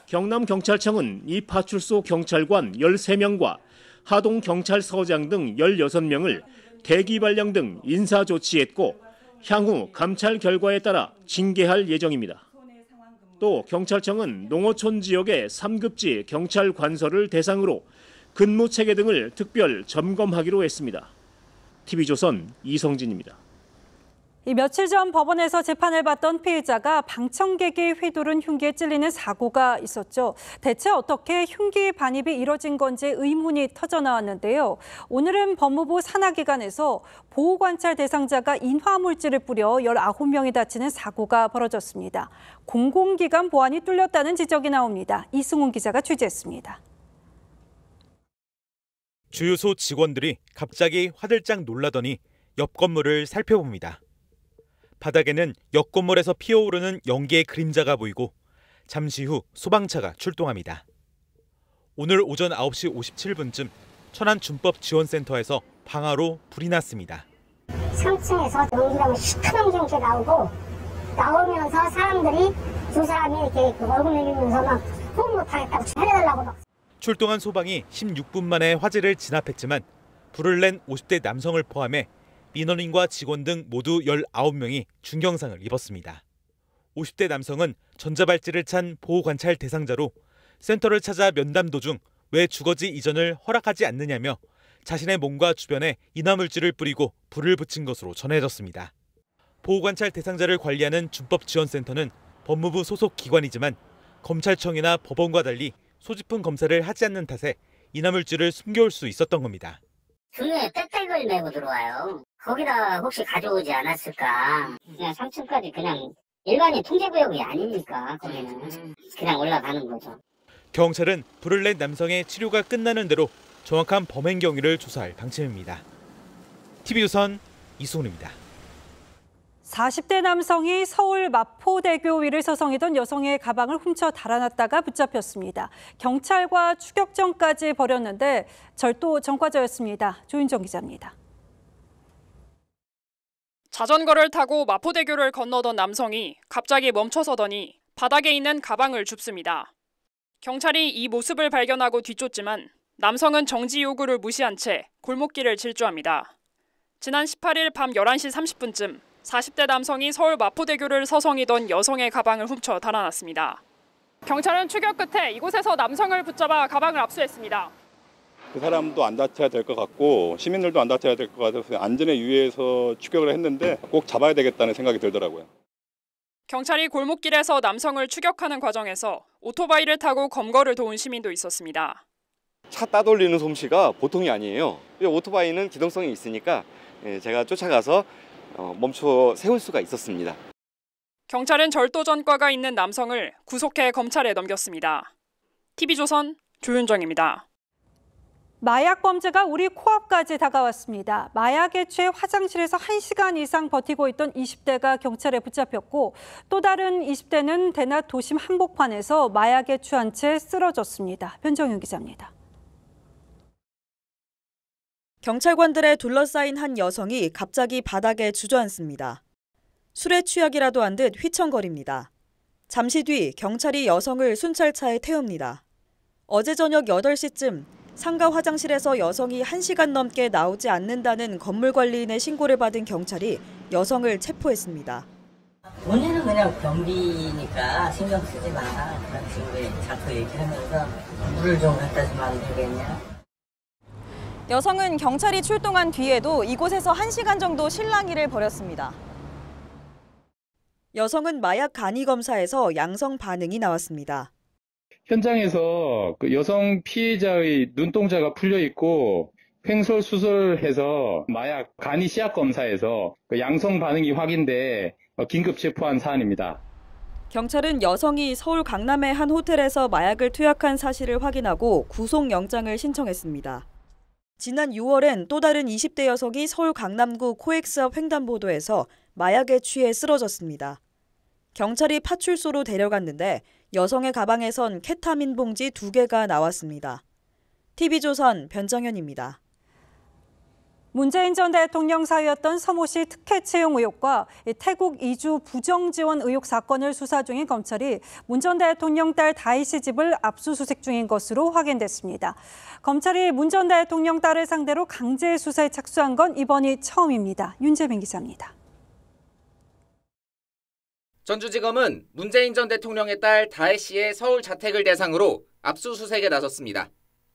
[SPEAKER 29] 경남경찰청은 이 파출소 경찰관 13명과 하동경찰서장 등 16명을 대기 발령 등 인사조치했고 향후 감찰 결과에 따라 징계할 예정입니다. 또 경찰청은 농어촌 지역의 3급지 경찰관서를 대상으로 근무체계 등을 특별 점검하기로 했습니다. TV조선 이성진입니다.
[SPEAKER 10] 이 며칠 전 법원에서 재판을 받던 피해자가 방청객이 휘두른 흉기에 찔리는 사고가 있었죠. 대체 어떻게 흉기 반입이 이뤄진 건지 의문이 터져나왔는데요. 오늘은 법무부 산하기관에서 보호관찰 대상자가 인화물질을 뿌려 19명이 다치는 사고가 벌어졌습니다. 공공기관 보안이 뚫렸다는 지적이 나옵니다. 이승훈 기자가 취재했습니다.
[SPEAKER 12] 주유소 직원들이 갑자기 화들짝 놀라더니 옆 건물을 살펴봅니다. 바닥에는 옆 건물에서 피어오르는 연기의 그림자가 보이고 잠시 후 소방차가 출동합니다. 오늘 오전 9시 57분쯤 천안준법지원센터에서 방화로 불이 났습니다.
[SPEAKER 24] 3층에서 연기가 시커먼 경기가 나오면서 사람들이 두 사람이 이렇게 얼굴 내리면서 막 호흡 못하겠다고 살려달라고 막.
[SPEAKER 12] 출동한 소방이 16분 만에 화재를 진압했지만 불을 낸 50대 남성을 포함해 민원인과 직원 등 모두 19명이 중경상을 입었습니다. 50대 남성은 전자발찌를 찬 보호관찰 대상자로 센터를 찾아 면담 도중 왜 주거지 이전을 허락하지 않느냐며 자신의 몸과 주변에 인화물질을 뿌리고 불을 붙인 것으로 전해졌습니다. 보호관찰 대상자를 관리하는 준법지원센터는 법무부 소속 기관이지만 검찰청이나 법원과 달리 소지품 검사를 하지 않는 탓에 인화물질을 숨겨올 수 있었던 겁니다.
[SPEAKER 23] 등에 백팩을 메고 들어와요. 거기다 혹시 가져오지 않았을까. 그냥 3층까지 그냥 일반인 통제구역이 아니니까 거기는 그냥 올라가는 거죠.
[SPEAKER 12] 경찰은 불을 낸 남성의 치료가 끝나는 대로 정확한 범행 경위를 조사할 방침입니다. TV조선 이승훈입니다.
[SPEAKER 10] 40대 남성이 서울 마포대교 위를 서성이던 여성의 가방을 훔쳐 달아났다가 붙잡혔습니다. 경찰과 추격전까지 벌였는데 절도 전과자였습니다. 조윤정 기자입니다.
[SPEAKER 13] 자전거를 타고 마포대교를 건너던 남성이 갑자기 멈춰서더니 바닥에 있는 가방을 줍습니다. 경찰이 이 모습을 발견하고 뒤쫓지만 남성은 정지 요구를 무시한 채 골목길을 질주합니다. 지난 18일 밤 11시 30분쯤 40대 남성이 서울 마포대교를 서성이던 여성의 가방을 훔쳐 달아났습니다. 경찰은 추격 끝에 이곳에서 남성을 붙잡아 가방을 압수했습니다.
[SPEAKER 14] 그 사람도 안 다쳐야 될 것 같고 시민들도 안 다쳐야 될 것 같아서 안전에 유의해서 추격을 했는데 꼭 잡아야 되겠다는 생각이 들더라고요.
[SPEAKER 13] 경찰이 골목길에서 남성을 추격하는 과정에서 오토바이를 타고 검거를 도운 시민도 있었습니다.
[SPEAKER 15] 차 따돌리는 솜씨가 보통이 아니에요. 오토바이는 기동성이 있으니까 제가 쫓아가서 멈춰 세울 수가 있었습니다.
[SPEAKER 13] 경찰은 절도 전과가 있는 남성을 구속해 검찰에 넘겼습니다. TV조선 조윤정입니다.
[SPEAKER 10] 마약 범죄가 우리 코앞까지 다가왔습니다. 마약에 취해 화장실에서 1시간 이상 버티고 있던 20대가 경찰에 붙잡혔고 또 다른 20대는 대낮 도심 한복판에서 마약에 취한 채 쓰러졌습니다. 변정윤 기자입니다.
[SPEAKER 16] 경찰관들에 둘러싸인 한 여성이 갑자기 바닥에 주저앉습니다. 술에 취약이라도 한 듯 휘청거립니다. 잠시 뒤 경찰이 여성을 순찰차에 태웁니다. 어제 저녁 8시쯤 상가 화장실에서 여성이 1시간 넘게 나오지 않는다는 건물 관리인의 신고를 받은 경찰이 여성을 체포했습니다.
[SPEAKER 23] 본인은 그냥 경비니까 신경 쓰지 마라. 그런 식으로 자꾸 얘기하면서 물을 좀 갖다 주면 안 되겠냐.
[SPEAKER 16] 여성은 경찰이 출동한 뒤에도 이곳에서 1시간 정도 실랑이를 벌였습니다. 여성은 마약 간이 검사에서 양성 반응이 나왔습니다.
[SPEAKER 25] 현장에서 그 여성 피해자의 눈동자가 풀려 있고 횡설수설해서 마약 간이 씨앗 검사에서 그 양성 반응이 확인돼 긴급 체포한 사안입니다.
[SPEAKER 16] 경찰은 여성이 서울 강남의 한 호텔에서 마약을 투약한 사실을 확인하고 구속영장을 신청했습니다. 지난 6월엔 또 다른 20대 여성이 서울 강남구 코엑스업 횡단보도에서 마약에 취해 쓰러졌습니다. 경찰이 파출소로 데려갔는데 여성의 가방에선 케타민 봉지 2개가 나왔습니다. TV조선 변정현입니다.
[SPEAKER 10] 문재인 전 대통령 사위였던 서모 씨 특혜 채용 의혹과 태국 이주 부정 지원 의혹 사건을 수사 중인 검찰이 문 전 대통령 딸 다희 씨 집을 압수수색 중인 것으로 확인됐습니다. 검찰이 문 전 대통령 딸을 상대로 강제 수사에 착수한 건 이번이 처음입니다. 윤재민 기자입니다.
[SPEAKER 1] 전주지검은 문재인 전 대통령의 딸 다혜 씨의 서울 자택을 대상으로 압수수색에 나섰습니다.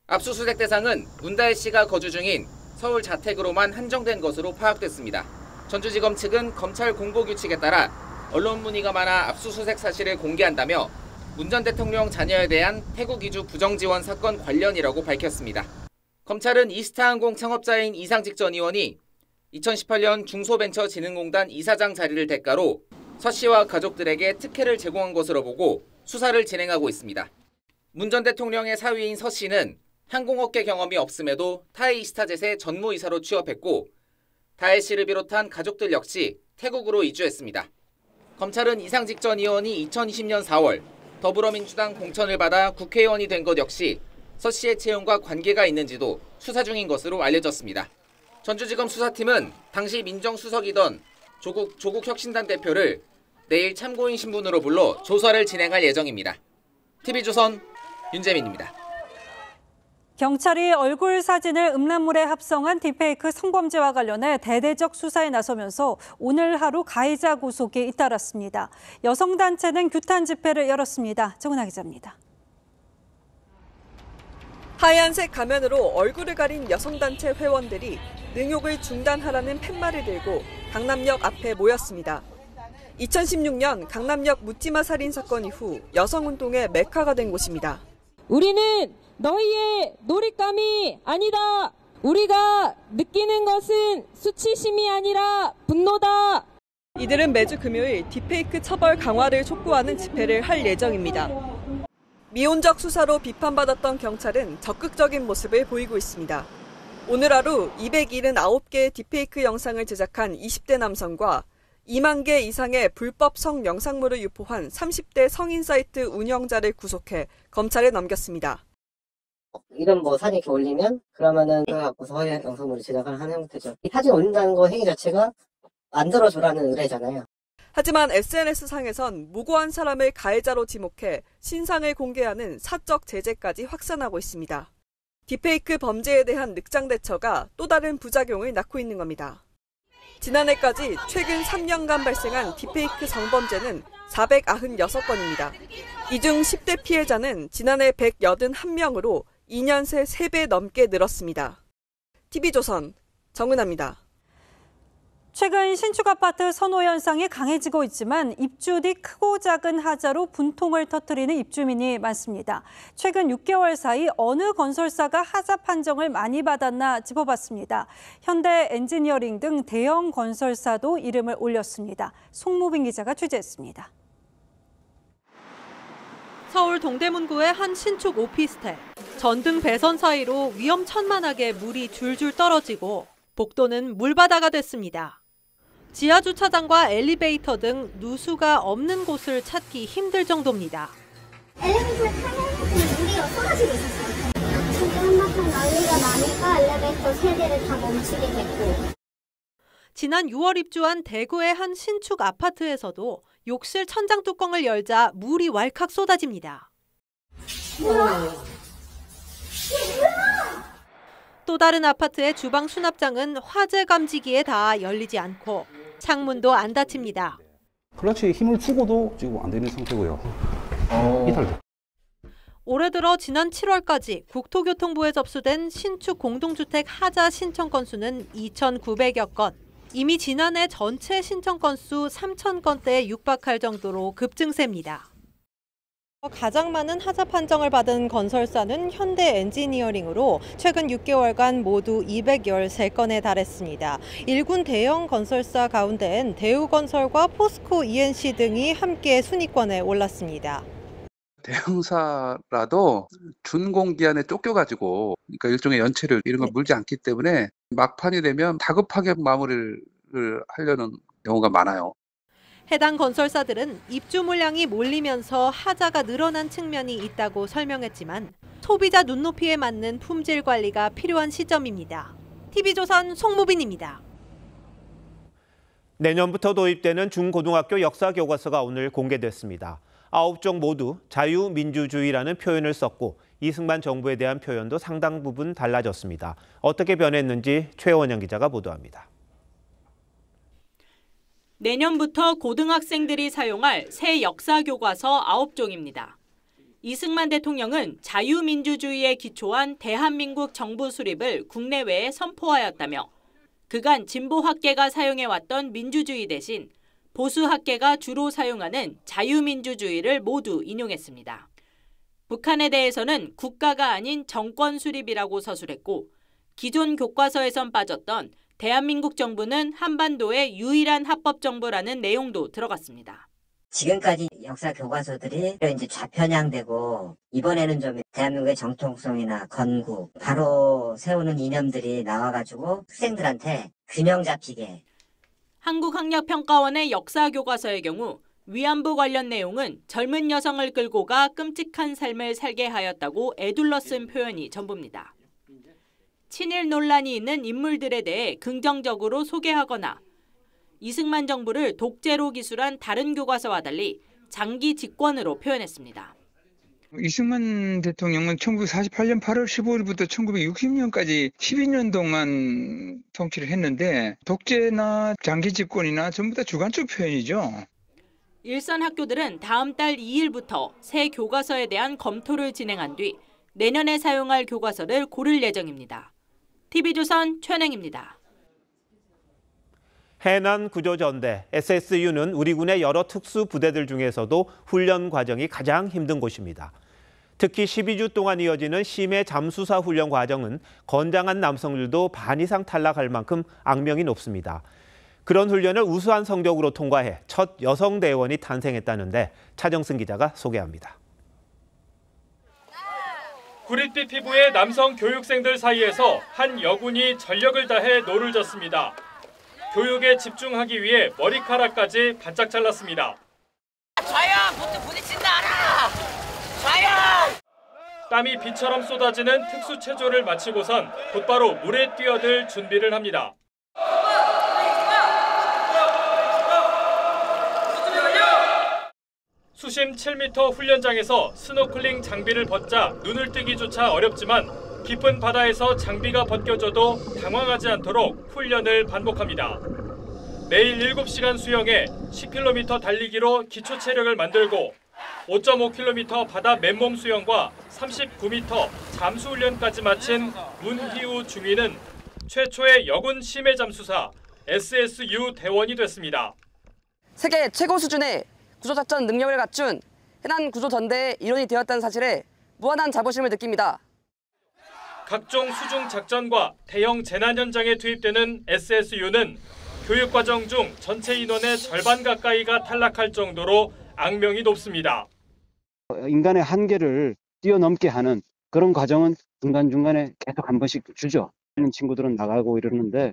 [SPEAKER 1] 압수수색 대상은 문다혜 씨가 거주 중인 서울 자택으로만 한정된 것으로 파악됐습니다. 전주지검 측은 검찰 공보규칙에 따라 언론 문의가 많아 압수수색 사실을 공개한다며 문 전 대통령 자녀에 대한 태국 이주 부정지원 사건 관련이라고 밝혔습니다. 검찰은 이스타항공 창업자인 이상직 전 의원이 2018년 중소벤처진흥공단 이사장 자리를 대가로 서 씨와 가족들에게 특혜를 제공한 것으로 보고 수사를 진행하고 있습니다. 문 전 대통령의 사위인 서 씨는 항공업계 경험이 없음에도 타이이스타젯의 전무이사로 취업했고 다혜 씨를 비롯한 가족들 역시 태국으로 이주했습니다. 검찰은 이상직 전 의원이 2020년 4월 더불어민주당 공천을 받아 국회의원이 된 것 역시 서 씨의 채용과 관계가 있는지도 수사 중인 것으로 알려졌습니다. 전주지검 수사팀은 당시 민정수석이던 조국 혁신단 대표를 내일 참고인 신분으로 불러 조사를 진행할 예정입니다. TV조선 윤재민입니다.
[SPEAKER 10] 경찰이 얼굴 사진을 음란물에 합성한 딥페이크 성범죄와 관련해 대대적 수사에 나서면서 오늘 하루 가해자 구속이 잇따랐습니다. 여성단체는 규탄 집회를 열었습니다. 정은아 기자입니다.
[SPEAKER 16] 하얀색 가면으로 얼굴을 가린 여성단체 회원들이 능욕을 중단하라는 팻말을 들고 강남역 앞에 모였습니다. 2016년 강남역 묻지마 살인 사건 이후 여성운동의 메카가 된 곳입니다.
[SPEAKER 2] 우리는 너희의 놀잇감이 아니다. 우리가 느끼는 것은 수치심이 아니라 분노다.
[SPEAKER 16] 이들은 매주 금요일 딥페이크 처벌 강화를 촉구하는 집회를 할 예정입니다. 미온적 수사로 비판받았던 경찰은 적극적인 모습을 보이고 있습니다. 오늘 하루 279개의 딥페이크 영상을 제작한 20대 남성과 2만 개 이상의 불법 성 영상물을 유포한 30대 성인 사이트 운영자를 구속해 검찰에 넘겼습니다.
[SPEAKER 17] 이런 사진 이렇게 올리면 그러면은 그걸 갖고서 허위 영상물을 제작을 하는 형태죠. 이 사진 올린다는 거 행위 자체가 만들어줘라는 의뢰잖아요.
[SPEAKER 16] 하지만 SNS상에선 무고한 사람을 가해자로 지목해 신상을 공개하는 사적 제재까지 확산하고 있습니다. 딥페이크 범죄에 대한 늑장 대처가 또 다른 부작용을 낳고 있는 겁니다. 지난해까지 최근 3년간 발생한 딥페이크 성범죄는 496건입니다. 이 중 10대 피해자는 지난해 181명으로 2년 새 3배 넘게 늘었습니다. TV조선 정은아입니다.
[SPEAKER 10] 최근 신축 아파트 선호 현상이 강해지고 있지만 입주 뒤 크고 작은 하자로 분통을 터뜨리는 입주민이 많습니다. 최근 6개월 사이 어느 건설사가 하자 판정을 많이 받았나 짚어봤습니다. 현대 엔지니어링 등 대형 건설사도 이름을 올렸습니다. 송무빈 기자가 취재했습니다. 서울 동대문구의 한 신축 오피스텔. 전등 배선 사이로 위험천만하게 물이 줄줄 떨어지고 복도는 물바다가 됐습니다. 지하 주차장과 엘리베이터 등 누수가 없는 곳을 찾기 힘들 정도입니다.
[SPEAKER 24] 엘리베이터 타면 물이 쏟아지고 있었어요. 지금 한바탕 난리가 나니까 엘리베이터 3대를 다 멈추게 됐고.
[SPEAKER 10] 지난 6월 입주한 대구의 한 신축 아파트에서도 욕실 천장 뚜껑을 열자 물이 왈칵 쏟아집니다. 또 다른 아파트의 주방 수납장은 화재 감지기에 닿아 열리지 않고 창문도 안 닫힙니다.
[SPEAKER 18] 클러치에 힘을 주고도 지금 안 되는 상태고요. 이탈돼.
[SPEAKER 10] 올해 들어 지난 7월까지 국토교통부에 접수된 신축 공동주택 하자 신청 건수는 2,900여 건. 이미 지난해 전체 신청 건수 3,000건대에 육박할 정도로 급증세입니다. 가장 많은 하자 판정을 받은 건설사는 현대 엔지니어링으로 최근 6개월간 모두 213건에 달했습니다. 일군 대형 건설사 가운데엔 대우건설과 포스코 ENC 등이 함께 순위권에 올랐습니다.
[SPEAKER 3] 대형사라도 준공기한에 쫓겨가지고 그러니까 일종의 연체료 이런 걸 물지 않기 때문에 막판이 되면 다급하게 마무리를 하려는 경우가 많아요.
[SPEAKER 10] 해당 건설사들은 입주 물량이 몰리면서 하자가 늘어난 측면이 있다고 설명했지만 소비자 눈높이에 맞는 품질 관리가 필요한 시점입니다. TV조선 송무빈입니다.
[SPEAKER 5] 내년부터 도입되는 중고등학교 역사 교과서가 오늘 공개됐습니다. 9종 모두 자유민주주의라는 표현을 썼고 이승만 정부에 대한 표현도 상당 부분 달라졌습니다. 어떻게 변했는지 최원영 기자가 보도합니다.
[SPEAKER 6] 내년부터 고등학생들이 사용할 새 역사교과서 9종입니다. 이승만 대통령은 자유민주주의에 기초한 대한민국 정부 수립을 국내외에 선포하였다며 그간 진보학계가 사용해왔던 민주주의 대신 보수학계가 주로 사용하는 자유민주주의를 모두 인용했습니다. 북한에 대해서는 국가가 아닌 정권 수립이라고 서술했고 기존 교과서에선 빠졌던 대한민국 정부는 한반도의 유일한 합법정부라는 내용도 들어갔습니다.
[SPEAKER 17] 지금까지 역사 교과서들이 이제 좌편향되고 이번에는 좀 대한민국의 정통성이나 건국, 바로 세우는 이념들이 나와가지고 학생들한테 균형 잡히게.
[SPEAKER 6] 한국학력평가원의 역사교과서의 경우 위안부 관련 내용은 젊은 여성을 끌고 가 끔찍한 삶을 살게 하였다고 애둘러 쓴 표현이 전부입니다. 친일 논란이 있는 인물들에 대해 긍정적으로 소개하거나 이승만 정부를 독재로 기술한 다른 교과서와 달리 장기 집권으로 표현했습니다.
[SPEAKER 19] 이승만 대통령은 1948년 8월 15일부터 1960년까지 12년 동안 통치를 했는데 독재나 장기 집권이나 전부 다 주관적 표현이죠.
[SPEAKER 6] 일선 학교들은 다음 달 2일부터 새 교과서에 대한 검토를 진행한 뒤 내년에 사용할 교과서를 고를 예정입니다. TV조선 최은행입니다.
[SPEAKER 5] 해난구조전대 SSU는 우리 군의 여러 특수부대들 중에서도 훈련 과정이 가장 힘든 곳입니다. 특히 12주 동안 이어지는 심해 잠수사 훈련 과정은 건장한 남성들도 반 이상 탈락할 만큼 악명이 높습니다. 그런 훈련을 우수한 성적으로 통과해 첫 여성 대원이 탄생했다는데 차정승 기자가 소개합니다.
[SPEAKER 25] 구릿빛 피부의 남성 교육생들 사이에서 한 여군이 전력을 다해 노를 졌습니다. 교육에 집중하기 위해 머리카락까지 바짝 잘랐습니다.
[SPEAKER 20] 좌연! 보트 부딪힌다 알아! 좌연!
[SPEAKER 25] 땀이 비처럼 쏟아지는 특수 체조를 마치고선 곧바로 물에 뛰어들 준비를 합니다. 수심 7m 훈련장에서 스노클링 장비를 벗자 눈을 뜨기조차 어렵지만 깊은 바다에서 장비가 벗겨져도 당황하지 않도록 훈련을 반복합니다. 매일 7시간 수영에 10km 달리기로 기초 체력을 만들고 5.5km 바다 맨몸 수영과 39m 잠수 훈련까지 마친 문희우 중위는 최초의 여군 심해 잠수사 SSU 대원이 됐습니다.
[SPEAKER 21] 세계 최고 수준의 구조작전 능력을 갖춘 해난구조전대의 일원이 되었다는 사실에 무한한 자부심을 느낍니다.
[SPEAKER 25] 각종 수중 작전과 대형 재난 현장에 투입되는 SSU는 교육과정 중 전체 인원의 절반 가까이가 탈락할 정도로 악명이 높습니다.
[SPEAKER 18] 인간의 한계를 뛰어넘게 하는 그런 과정은 중간중간에 계속 한 번씩 주죠. 있는 친구들은 나가고 이러는데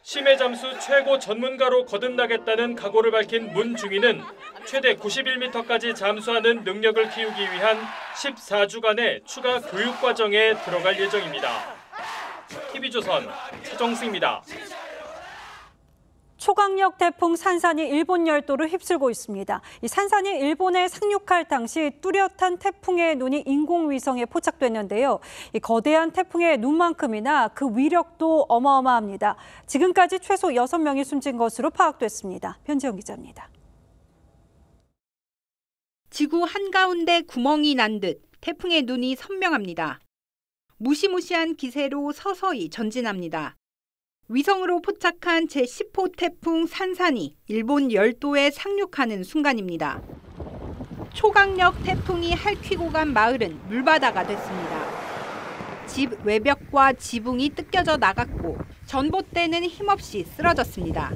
[SPEAKER 25] 심해 잠수 최고 전문가로 거듭나겠다는 각오를 밝힌 문 중위는 최대 91m까지 잠수하는 능력을 키우기 위한 14주간의 추가 교육 과정에 들어갈 예정입니다. TV조선 차정승입니다.
[SPEAKER 10] 초강력 태풍 산산이 일본 열도를 휩쓸고 있습니다. 이 산산이 일본에 상륙할 당시 뚜렷한 태풍의 눈이 인공위성에 포착됐는데요. 이 거대한 태풍의 눈만큼이나 그 위력도 어마어마합니다. 지금까지 최소 6명이 숨진 것으로 파악됐습니다. 변지영 기자입니다.
[SPEAKER 22] 지구 한가운데 구멍이 난 듯 태풍의 눈이 선명합니다. 무시무시한 기세로 서서히 전진합니다. 위성으로 포착한 제10호 태풍 산산이 일본 열도에 상륙하는 순간입니다. 초강력 태풍이 핥히고 간 마을은 물바다가 됐습니다. 집 외벽과 지붕이 뜯겨져 나갔고 전봇대는 힘없이 쓰러졌습니다.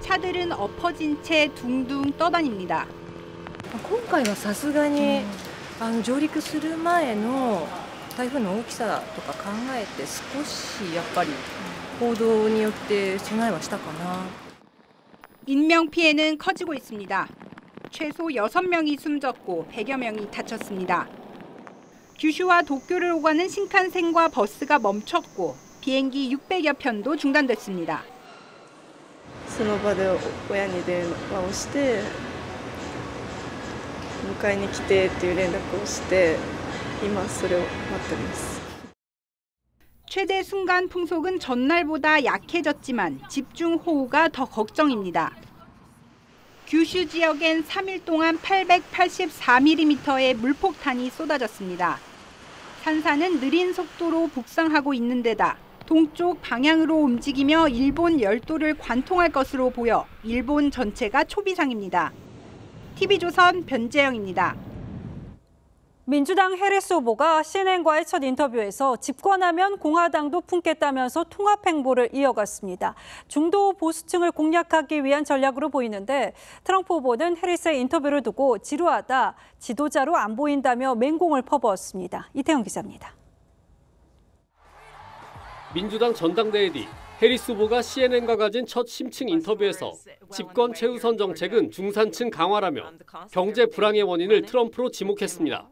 [SPEAKER 22] 차들은 엎어진 채 둥둥 떠다닙니다.
[SPEAKER 4] 今回はさすがに上陸する前の台風の大きさとか考えて少しやっぱり報道によって備えはしたかな.
[SPEAKER 22] 인명피해는 커지고 있습니다. 최소 6명이 숨졌고 100여 명이 다쳤습니다. 규슈와 도쿄를 오가는 신칸센과 버스가 멈췄고 비행기 600여 편도 중단됐습니다.
[SPEAKER 4] その場で親に電話をして迎えに来てっていう連絡をして今それを待っています.
[SPEAKER 22] 최대 순간 풍속은 전날보다 약해졌지만 집중호우가 더 걱정입니다. 규슈 지역엔 3일 동안 884mm의 물폭탄이 쏟아졌습니다. 산사는 느린 속도로 북상하고 있는 데다 동쪽 방향으로 움직이며 일본 열도를 관통할 것으로 보여 일본 전체가 초비상입니다. TV조선 변재영입니다.
[SPEAKER 10] 민주당 해리스 후보가 CNN과의 첫 인터뷰에서 집권하면 공화당도 품겠다면서 통합 행보를 이어갔습니다. 중도 보수층을 공략하기 위한 전략으로 보이는데 트럼프 후보는 해리스의 인터뷰를 두고 지루하다, 지도자로 안 보인다며 맹공을 퍼부었습니다. 이태영 기자입니다.
[SPEAKER 7] 민주당 전당대회 뒤 해리스 후보가 CNN과 가진 첫 심층 인터뷰에서 집권 최우선 정책은 중산층 강화라며 경제 불황의 원인을 트럼프로 지목했습니다.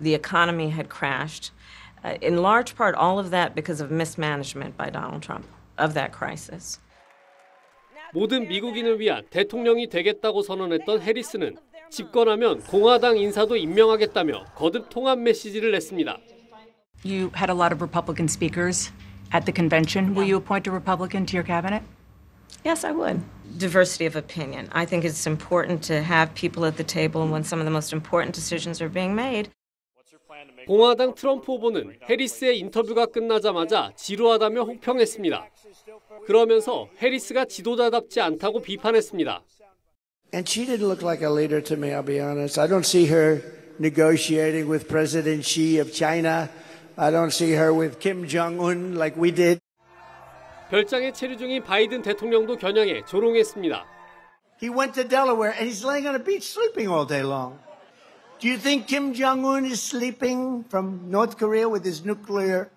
[SPEAKER 8] The economy had crashed, in large part all of that because of mismanagement by Donald Trump of that crisis.
[SPEAKER 7] 모든 미국인을 위한 대통령이 되겠다고 선언했던 해리스는 집권하면 공화당 인사도 임명하겠다며 거듭 통합 메시지를 냈습니다.
[SPEAKER 9] You had a lot of Republican speakers at the convention. Will you appoint a Republican to your cabinet?
[SPEAKER 8] Yes, I would. Diversity of opinion. I think it's important to have people at the table when some of the most important decisions are being made.
[SPEAKER 7] 공화당 트럼프 후보는 해리스의 인터뷰가 끝나자마자 지루하다며 혹평했습니다. 그러면서 해리스가 지도자답지 않다고 비판했습니다.
[SPEAKER 11] And she didn't look like a leader to me, I'll be honest. I don't see her negotiating with President Xi of China. I don't see her with Kim Jong-un like we did.
[SPEAKER 7] 별장에 체류 중인 바이든 대통령도 겨냥해 조롱했습니다.
[SPEAKER 11] He went to Delaware and he's laying on a beach sleeping all day long. Do you think Kim Jong-un is sleeping from North Korea with his nuclear?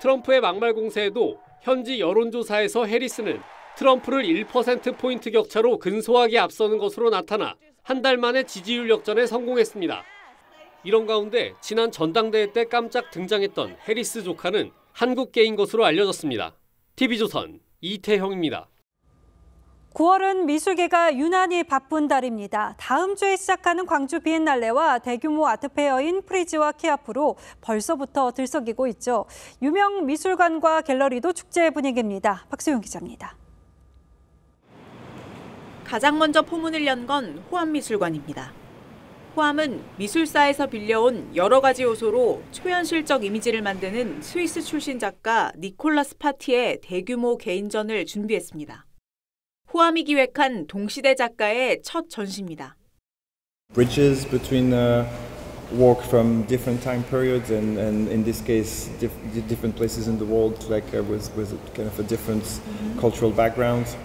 [SPEAKER 7] 트럼프의 막말 공세에도 현지 여론조사에서 해리스는 트럼프를 1%포인트 격차로 근소하게 앞서는 것으로 나타나 한 달 만에 지지율 역전에 성공했습니다. 이런 가운데 지난 전당대회 때 깜짝 등장했던 해리스 조카는 한국계인 것으로 알려졌습니다. TV조선 이태형입니다.
[SPEAKER 10] 9월은 미술계가 유난히 바쁜 달입니다. 다음 주에 시작하는 광주 비엔날레와 대규모 아트페어인 프리즈와 키아프로 벌써부터 들썩이고 있죠. 유명 미술관과 갤러리도 축제 분위기입니다. 박수용 기자입니다.
[SPEAKER 6] 가장 먼저 포문을 연 건 호암미술관입니다. 호암은 미술사에서 빌려온 여러 가지 요소로 초현실적 이미지를 만드는 스위스 출신 작가 니콜라스 파티의 대규모 개인전을 준비했습니다. 호암이 기획한 동시대 작가의 첫 전시입니다.
[SPEAKER 26] Bridges between work from different time periods and in this case different places in the world, like with kind of a different cultural background.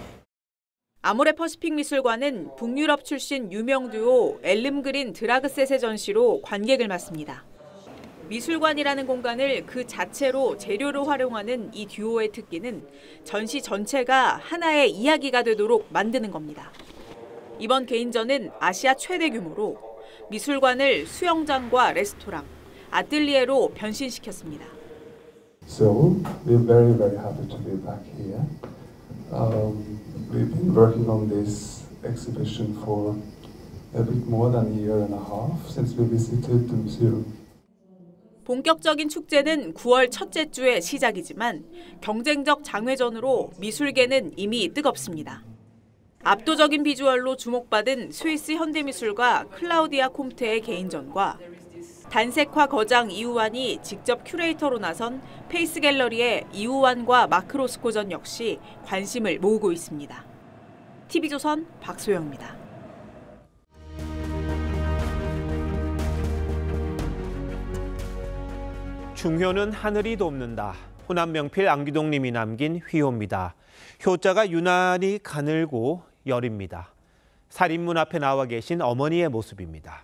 [SPEAKER 6] 아모레 퍼시픽 미술관은 북유럽 출신 유명 듀오 엘름그린 드라그셋의 전시로 관객을 맞습니다. 미술관이라는 공간을 그 자체로 재료로 활용하는 이 듀오의 특기는 전시 전체가 하나의 이야기가 되도록 만드는 겁니다. 이번 개인전은 아시아 최대 규모로 미술관을 수영장과 레스토랑, 아틀리에로 변신시켰습니다.
[SPEAKER 27] So we're very happy to be back here. We've been working on this exhibition for a bit more than a year and a half since we visited the museum.
[SPEAKER 6] 본격적인 축제는 9월 첫째 주에 시작이지만 경쟁적 장외전으로 미술계는 이미 뜨겁습니다. 압도적인 비주얼로 주목받은 스위스 현대미술가 클라우디아 콤테의 개인전과 단색화 거장 이우환이 직접 큐레이터로 나선 페이스 갤러리의 이우환과 마크 로스코전 역시 관심을 모으고 있습니다. TV조선 박소영입니다.
[SPEAKER 5] 중효는 하늘이 돕는다. 호남 명필 안기동 님이 남긴 휘호입니다. 효자가 유난히 가늘고 여립니다. 살인문 앞에 나와 계신 어머니의 모습입니다.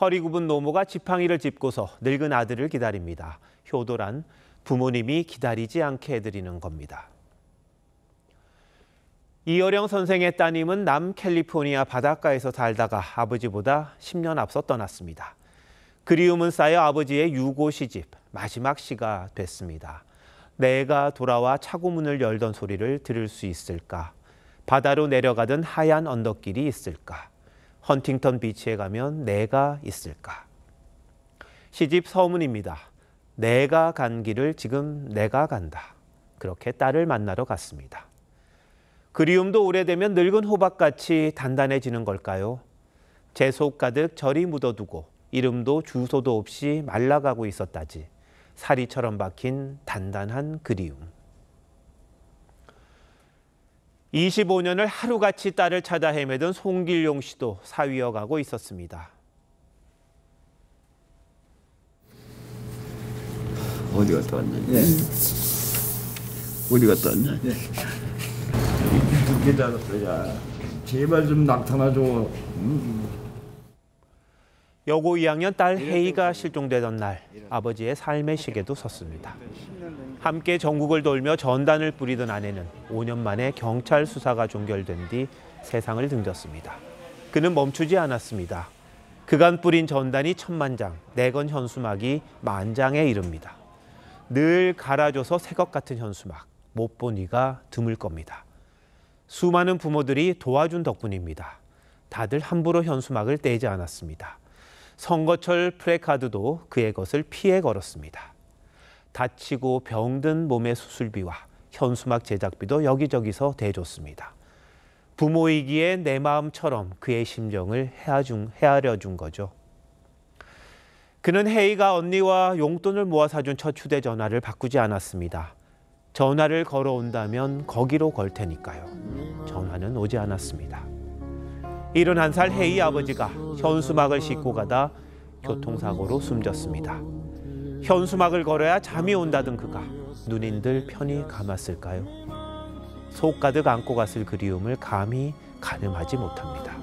[SPEAKER 5] 허리 굽은 노모가 지팡이를 짚고서 늙은 아들을 기다립니다. 효도란 부모님이 기다리지 않게 해드리는 겁니다. 이어령 선생의 따님은 남캘리포니아 바닷가에서 살다가 아버지보다 10년 앞서 떠났습니다. 그리움은 쌓여 아버지의 유고 시집 마지막 시가 됐습니다. 내가 돌아와 차고문을 열던 소리를 들을 수 있을까? 바다로 내려가던 하얀 언덕길이 있을까? 헌팅턴 비치에 가면 내가 있을까? 시집 서문입니다. 내가 간 길을 지금 내가 간다. 그렇게 딸을 만나러 갔습니다. 그리움도 오래되면 늙은 호박같이 단단해지는 걸까요? 제 속 가득 절이 묻어두고 이름도 주소도 없이 말라가고 있었다지. 사리처럼 박힌 단단한 그리움. 25년을 하루같이 딸을 찾아 헤매던 송길용 씨도 사위여가고 있었습니다.
[SPEAKER 1] 어디 갔다 왔냐? 네. 어디 갔다 왔냐? 네. 늦게 자랐어야. 제발 좀 나타나줘.
[SPEAKER 5] 여고 2학년 딸 혜이가 실종되던 날 아버지의 삶의 시계도 섰습니다. 함께 전국을 돌며 전단을 뿌리던 아내는 5년 만에 경찰 수사가 종결된 뒤 세상을 등졌습니다. 그는 멈추지 않았습니다. 그간 뿌린 전단이 1000만 장, 내건 현수막이 10,000장에 이릅니다. 늘 갈아줘서 새것 같은 현수막, 못 본 이가 드물 겁니다. 수많은 부모들이 도와준 덕분입니다. 다들 함부로 현수막을 떼지 않았습니다. 선거철 프래카드도 그의 것을 피해 걸었습니다. 다치고 병든 몸의 수술비와 현수막 제작비도 여기저기서 대줬습니다. 부모이기에 내 마음처럼 그의 심정을 헤아려준 거죠. 그는 혜이가 언니와 용돈을 모아 사준 첫 휴대전화를 바꾸지 않았습니다. 전화를 걸어온다면 거기로 걸 테니까요. 전화는 오지 않았습니다. 71살 혜이 아버지가 현수막을 싣고 가다 교통사고로 숨졌습니다. 현수막을 걸어야 잠이 온다던 그가 눈인들 편히 감았을까요? 속 가득 안고 갔을 그리움을 감히 가늠하지 못합니다.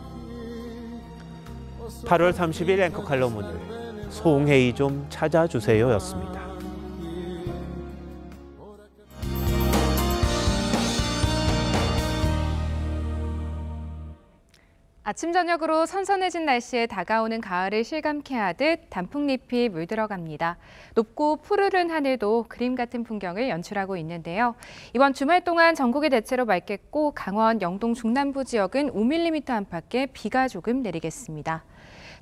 [SPEAKER 5] 8월 30일 앵커 칼럼 오늘 송혜이 좀 찾아주세요였습니다.
[SPEAKER 2] 아침 저녁으로 선선해진 날씨에 다가오는 가을을 실감케 하듯 단풍잎이 물들어갑니다. 높고 푸르른 하늘도 그림 같은 풍경을 연출하고 있는데요. 이번 주말 동안 전국이 대체로 맑겠고 강원, 영동, 중남부 지역은 5mm 안팎의 비가 조금 내리겠습니다.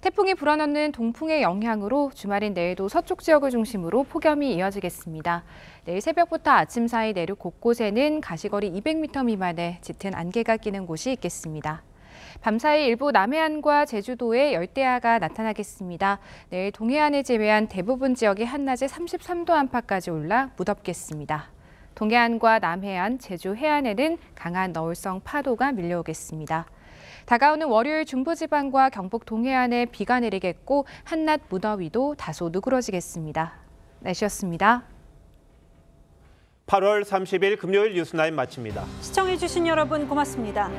[SPEAKER 2] 태풍이 불어넣는 동풍의 영향으로 주말인 내일도 서쪽 지역을 중심으로 폭염이 이어지겠습니다. 내일 새벽부터 아침 사이 내륙 곳곳에는 가시거리 200m 미만의 짙은 안개가 끼는 곳이 있겠습니다. 밤사이 일부 남해안과 제주도에 열대야가 나타나겠습니다. 내일 동해안을 제외한 대부분 지역이 한낮에 33도 안팎까지 올라 무덥겠습니다. 동해안과 남해안, 제주 해안에는 강한 너울성 파도가 밀려오겠습니다. 다가오는 월요일 중부지방과 경북 동해안에 비가 내리겠고 한낮 무더위도 다소 누그러지겠습니다. 날씨였습니다.
[SPEAKER 5] 8월 30일 금요일 뉴스나인 마칩니다.
[SPEAKER 10] 시청해주신 여러분 고맙습니다.